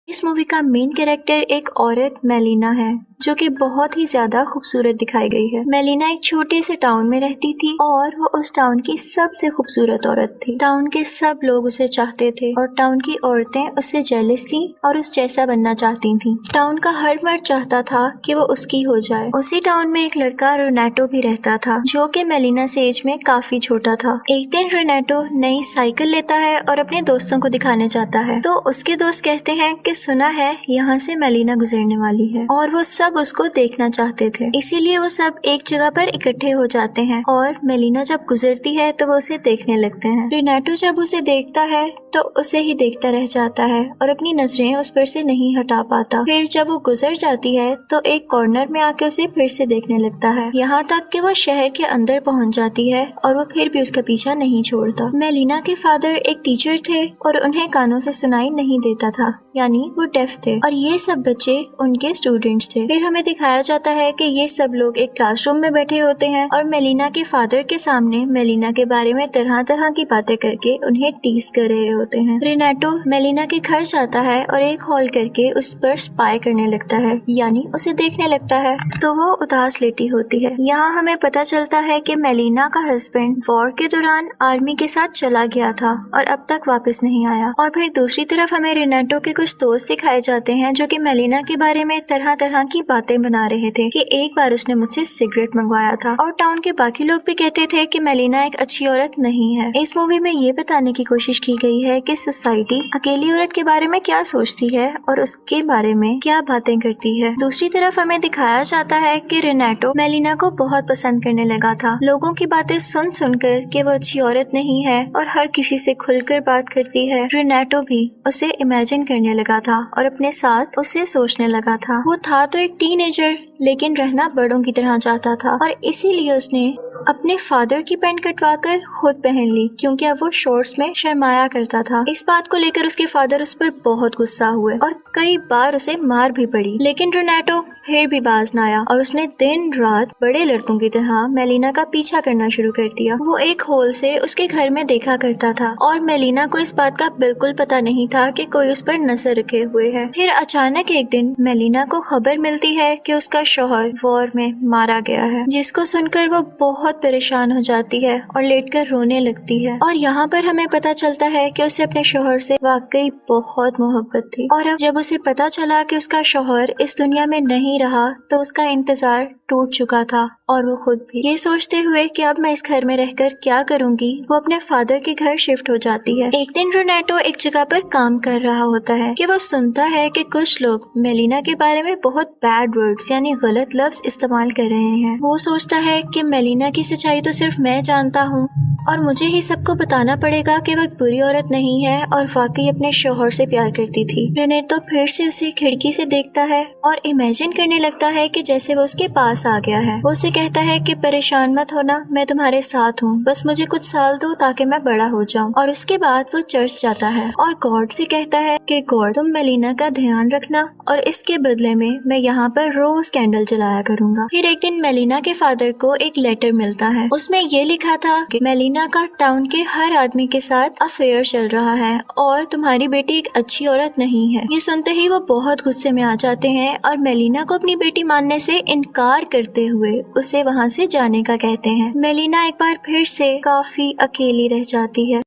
इस मूवी का main character एक औरत मेलिना है जो कि बहुत ही ज्यादा खूबसूरत दिखाई गई है। मेलिना एक छोटे से टाउन में रहती थी और वो उस टाउन की सबसे खूबसूरत औरत थी। टाउन के सब लोग उसे चाहते थे और टाउन की औरतें उससे जेलस थी और उस जैसा बनना चाहती थी। टाउन का हर मर्द चाहता था कि वो उसकी हो जाए। उसी टाउन में एक लड़का रोनाटो भी रहता था जो कि मेलिना से एज में काफी छोटा था। एक दिन रोनाटो नई साइकिल लेता है और अपने दोस्तों को दिखाने जाता है तो उसके दोस्त कहते हैं कि सुना है यहाँ से मेलिना गुजरने वाली है और वो सब उसको देखना चाहते थे। इसीलिए वो सब एक जगह पर इकट्ठे हो जाते हैं और मेलिना जब गुजरती है तो वो उसे देखने लगते हैं। रोनाटो जब उसे देखता है तो उसे ही देखता रह जाता है और अपनी नजरें उस पर से नहीं हटा पाता। फिर जब वो गुजर जाती है तो एक कॉर्नर में आके उसे फिर से देखने लगता है, यहाँ तक कि वो शहर के अंदर पहुँच जाती है और वो फिर भी उसका पीछा नहीं छोड़ता। मेलिना के फादर एक टीचर थे और उन्हें कानों से सुनाई नहीं देता था, यानी वो डेफ थे और ये सब बच्चे उनके स्टूडेंट्स थे। फिर हमें दिखाया जाता है कि ये सब लोग एक क्लासरूम में बैठे होते हैं और मेलिना के फादर के सामने मेलिना के बारे में तरह तरह की बातें करके उन्हें टीज कर रहे होते हैं। रोनाटो मेलिना के घर जाता है और एक हॉल करके उस पर स्पाई करने लगता है, यानी उसे देखने लगता है तो वो उदास लेटी होती है। यहाँ हमें पता चलता है कि मेलिना का हस्बैंड वॉर के दौरान आर्मी के साथ चला गया था और अब तक वापस नहीं आया। और फिर दूसरी तरफ हमें रोनाटो के कुछ दोस्त दिखाए जाते हैं जो कि मेलिना के बारे में तरह तरह की बातें बना रहे थे कि एक बार उसने मुझसे सिगरेट मंगवाया था और टाउन के बाकी लोग भी कहते थे कि मेलिना एक अच्छी औरत नहीं है। इस मूवी में ये बताने की कोशिश की गई है कि सोसाइटी अकेली औरत के बारे में क्या सोचती है और उसके बारे में क्या बातें करती है। दूसरी तरफ हमें दिखाया जाता है कि रोनाटो मेलिना को बहुत पसंद करने लगा था। लोगों की बातें सुन सुनकर कि वो अच्छी औरत नहीं है और हर किसी से खुलकर बात करती है, रोनाटो भी उसे इमेजिन करने लगा था और अपने साथ उसे सोचने लगा था। वो था तो एक टीनेजर लेकिन रहना बड़ों की तरह चाहता था और इसीलिए उसने अपने फादर की पैंट कटवा कर खुद पहन ली क्योंकि अब वो शॉर्ट्स में शर्माया करता था। इस बात को लेकर उसके फादर उस पर बहुत गुस्सा हुए और कई बार उसे मार भी पड़ी, लेकिन रोनाटो फिर भी बाज न आया और उसने दिन रात बड़े लड़कों की तरह मेलिना का पीछा करना शुरू कर दिया। वो एक होल से उसके घर में देखा करता था और मेलिना को इस बात का बिल्कुल पता नहीं था कि कोई उस पर नजर रखे हुए है। फिर अचानक एक दिन मेलिना को खबर मिलती है कि उसका शौहर वॉर में मारा गया है, जिसको सुनकर वो बहुत परेशान हो जाती है और लेटकर रोने लगती है। और यहाँ पर हमें पता चलता है कि उसे अपने शौहर से वाकई बहुत मोहब्बत थी और अब जब उसे पता चला कि उसका शौहर इस दुनिया में नहीं रहा तो उसका इंतजार टूट चुका था और वो खुद भी। ये सोचते हुए कि अब मैं इस घर में रहकर क्या करूंगी, वो अपने फादर के घर शिफ्ट हो जाती है। एक दिन रोनाटो एक जगह पर काम कर रहा होता है कि वो सुनता है कि कुछ लोग मेलिना के बारे में बहुत बैड वर्ड्स यानी गलत लफ्ज इस्तेमाल कर रहे हैं। वो सोचता है कि मेलिना की सच्चाई तो सिर्फ मैं जानता हूँ और मुझे ही सबको बताना पड़ेगा कि वह बुरी औरत नहीं है और वाकई अपने शौहर से प्यार करती थी। रोनाटो फिर से उसे खिड़की से देखता है और इमेजिन करने लगता है कि जैसे वो उसके पास आ गया है। वो उसे कहता है कि परेशान मत होना, मैं तुम्हारे साथ हूँ, बस मुझे कुछ साल दो ताकि मैं बड़ा हो जाऊँ। और उसके बाद वो चर्च जाता है और गॉड से कहता है कि गॉड तुम मेलिना का ध्यान रखना और इसके बदले में मैं यहाँ पर रोज कैंडल जलाया करूँगा। फिर एक दिन मेलिना के फादर को एक लेटर मिलता है, उसमें ये लिखा था कि मेलिना का टाउन के हर आदमी के साथ अफेयर चल रहा है और तुम्हारी बेटी एक अच्छी औरत नहीं है। ये सुनते ही वो बहुत गुस्से में आ जाते हैं और मेलिना को अपनी बेटी मानने से इनकार करते हुए उसे वहाँ से जाने का कहते हैं। मेलिना एक बार फिर से काफी अकेली रह जाती है।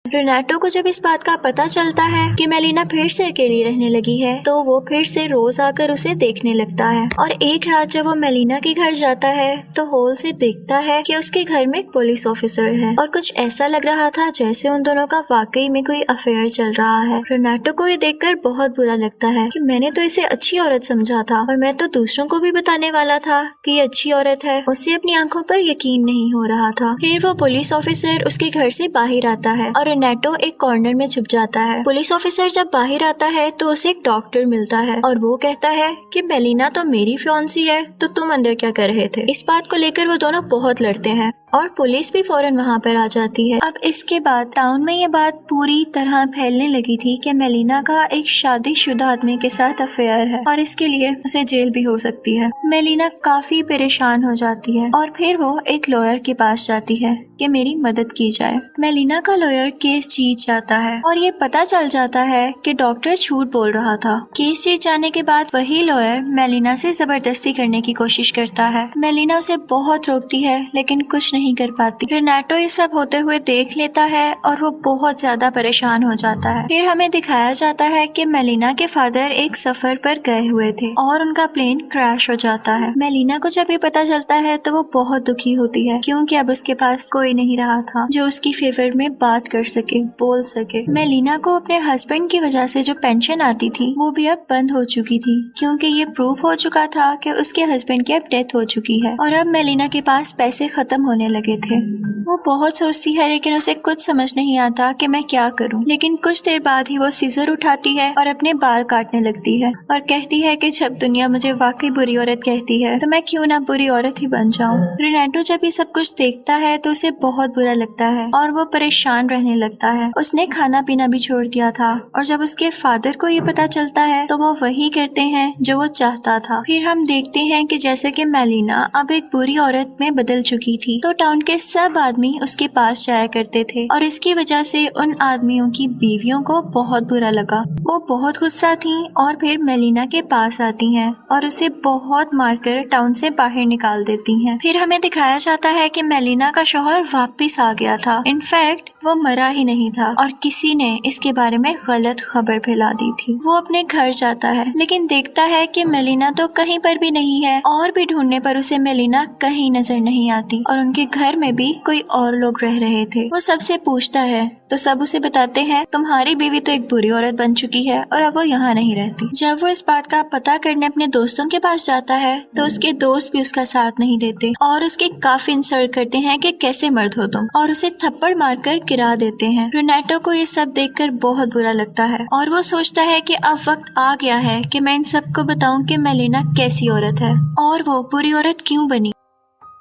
रोनाटो को जब इस बात का पता चलता है कि मेलिना फिर से अकेली रहने लगी है तो वो फिर से रोज आकर उसे देखने लगता है और एक रात जब वो मेलिना के घर जाता है तो हॉल से देखता है कि उसके घर में एक पुलिस ऑफिसर है और कुछ ऐसा लग रहा था जैसे उन दोनों का वाकई में कोई अफेयर चल रहा है। रोनाटो को ये देखकर बहुत बुरा लगता है कि मैंने तो इसे अच्छी औरत समझा था और मैं तो दूसरों को भी बताने वाला था कि ये अच्छी औरत है। उसे अपनी आंखों पर यकीन नहीं हो रहा था। फिर वो पुलिस ऑफिसर उसके घर से बाहर आता है और रोनाटो एक कॉर्नर में छुप जाता है। पुलिस ऑफिसर जब बाहर आता है तो उसे एक डॉक्टर मिलता है और वो कहता है कि मेलिना तो मेरी फियांसी है तो तुम अंदर क्या कर रहे थे। इस बात को लेकर वो दोनों बहुत लड़ते हैं और पुलिस भी फौरन वहाँ पर आ जाती है। अब इसके बाद टाउन में ये बात पूरी तरह फैलने लगी थी कि मेलिना का एक शादीशुदा आदमी के साथ अफेयर है और इसके लिए उसे जेल भी हो सकती है। मेलिना काफी परेशान हो जाती है और फिर वो एक लॉयर के पास जाती है कि मेरी मदद की जाए। मेलिना का लॉयर केस जीत जाता है और ये पता चल जाता है कि डॉक्टर झूठ बोल रहा था। केस जीत जाने के बाद वही लॉयर मेलिना से जबरदस्ती करने की कोशिश करता है। मेलिना उसे बहुत रोकती है लेकिन कुछ नहीं कर पाती। रेनाटो ये सब होते हुए देख लेता है और वो बहुत ज्यादा परेशान हो जाता है। फिर हमें दिखाया जाता है कि मेलिना के फादर एक सफर पर गए हुए थे और उनका प्लेन क्रैश हो जाता है। मेलिना को जब ये पता चलता है तो वो बहुत दुखी होती है क्योंकि अब उसके पास कोई नहीं रहा था जो उसकी फेवर में बात कर सके, बोल सके। मेलिना को अपने हस्बैंड की वजह से जो पेंशन आती थी वो भी अब बंद हो चुकी थी क्योंकि ये प्रूफ हो चुका था कि उसके हस्बैंड की अब डेथ हो चुकी है और अब मेलिना के पास पैसे खत्म होने लगे थे। वो बहुत सोचती है लेकिन उसे कुछ समझ नहीं आता कि मैं क्या करूं। लेकिन कुछ देर बाद ही वो सीजर उठाती है और अपने बाल काटने लगती है और कहती है कि जब दुनिया मुझे वाकई बुरी औरत कहती है तो मैं क्यों ना बुरी औरत ही बन जाऊं। रेनाटो जब ये सब कुछ देखता है तो उसे बहुत बुरा लगता है और वो परेशान रहने लगता है। उसने खाना पीना भी छोड़ दिया था और जब उसके फादर को ये पता चलता है तो वो वही करते हैं जो वो चाहता था। फिर हम देखते हैं कि जैसे कि मेलिना अब एक बुरी औरत में बदल चुकी थी तो टाउन के सब आदमी उसके पास जाया करते थे और इसकी वजह से उन आदमियों की बीवियों को बहुत बुरा लगा। वो बहुत गुस्सा थी और फिर मेलिना के पास आती हैं और उसे बहुत मारकर टाउन से बाहर निकाल देती हैं। फिर हमें दिखाया जाता है कि मेलिना का शौहर वापस आ गया था। इनफैक्ट वो मरा ही नहीं था और किसी ने इसके बारे में गलत खबर फैला दी थी। वो अपने घर जाता है लेकिन देखता है कि मेलिना तो कहीं पर भी नहीं है और भी ढूंढने पर उसे मेलिना कहीं नजर नहीं आती और उनके घर में भी कोई और लोग रह रहे थे। वो सबसे पूछता है तो सब उसे बताते हैं तुम्हारी बीवी तो एक बुरी औरत बन चुकी है और अब वो यहाँ नहीं रहती। जब वो इस बात का पता करने अपने दोस्तों के पास जाता है तो उसके दोस्त भी उसका साथ नहीं देते और उसके काफी इंसल्ट करते हैं कि कैसे मर्द हो तुम और उसे थप्पड़ मारकर गिरा देते हैं। रेनाटो को ये सब देखकर बहुत बुरा लगता है और वो सोचता है कि अब वक्त आ गया है कि मैं इन सबको बताऊं कि मेलिना कैसी औरत है और वो बुरी औरत क्यों बनी।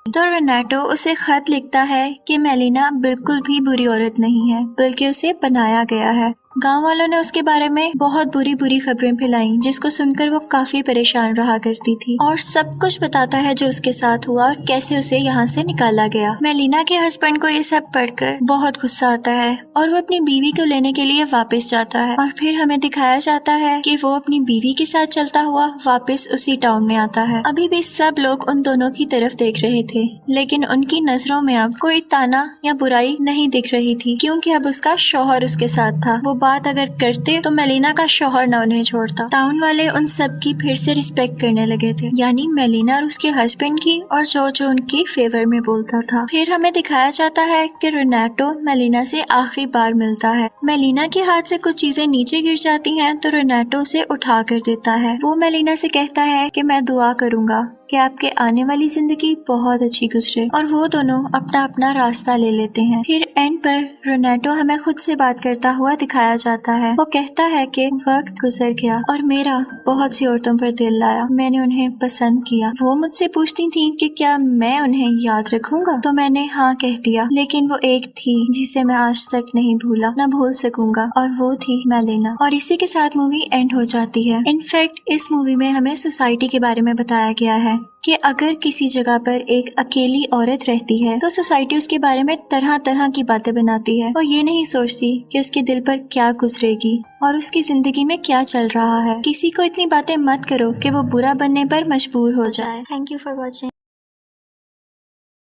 तो रेनाटो उसे खत लिखता है कि मेलिना बिल्कुल भी बुरी औरत नहीं है बल्कि उसे बनाया गया है। गांव वालों ने उसके बारे में बहुत बुरी बुरी खबरें फैलाई जिसको सुनकर वो काफी परेशान रहा करती थी और सब कुछ बताता है जो उसके साथ हुआ और कैसे उसे यहाँ से निकाला गया। मेलिना के हस्बैंड को ये सब पढ़कर बहुत गुस्सा आता है और वो अपनी बीवी को लेने के लिए वापस जाता है और फिर हमें दिखाया जाता है कि वो अपनी बीवी के साथ चलता हुआ वापस उसी टाउन में आता है। अभी भी सब लोग उन दोनों की तरफ देख रहे थे लेकिन उनकी नजरों में अब कोई ताना या बुराई नहीं दिख रही थी क्योंकि अब उसका शौहर उसके साथ था। वो बात अगर करते तो मेलिना का शौहर न उन्हें छोड़ता। टाउन वाले उन सब की फिर से रिस्पेक्ट करने लगे थे यानी मेलिना और उसके हस्बैंड की और जो उनकी फेवर में बोलता था। फिर हमें दिखाया जाता है कि रेनाटो मेलिना से आखिरी बार मिलता है। मेलिना के हाथ से कुछ चीजें नीचे गिर जाती हैं तो रेनाटो उसे उठा कर देता है। वो मेलिना से कहता है कि मैं दुआ करूंगा कि आपके आने वाली जिंदगी बहुत अच्छी गुजरे और वो दोनों अपना अपना रास्ता ले लेते हैं। फिर एंड पर रेनाटो हमें खुद से बात करता हुआ दिखाया जाता है। वो कहता है कि वक्त गुजर गया और मेरा बहुत सी औरतों पर दिल लाया, मैंने उन्हें पसंद किया। वो मुझसे पूछती थी कि क्या मैं उन्हें याद रखूंगा तो मैंने हाँ कह दिया, लेकिन वो एक थी जिसे मैं आज तक नहीं भूला, न भूल सकूंगा और वो थी मेलिना। और इसी के साथ मूवी एंड हो जाती है। इनफैक्ट इस मूवी में हमें सोसाइटी के बारे में बताया गया है कि अगर किसी जगह पर एक अकेली औरत रहती है तो सोसाइटी उसके बारे में तरह तरह की बातें बनाती है। वो ये नहीं सोचती कि उसके दिल पर क्या गुजरेगी और उसकी जिंदगी में क्या चल रहा है। किसी को इतनी बातें मत करो कि वो बुरा बनने पर मजबूर हो जाए। Thank you for watching.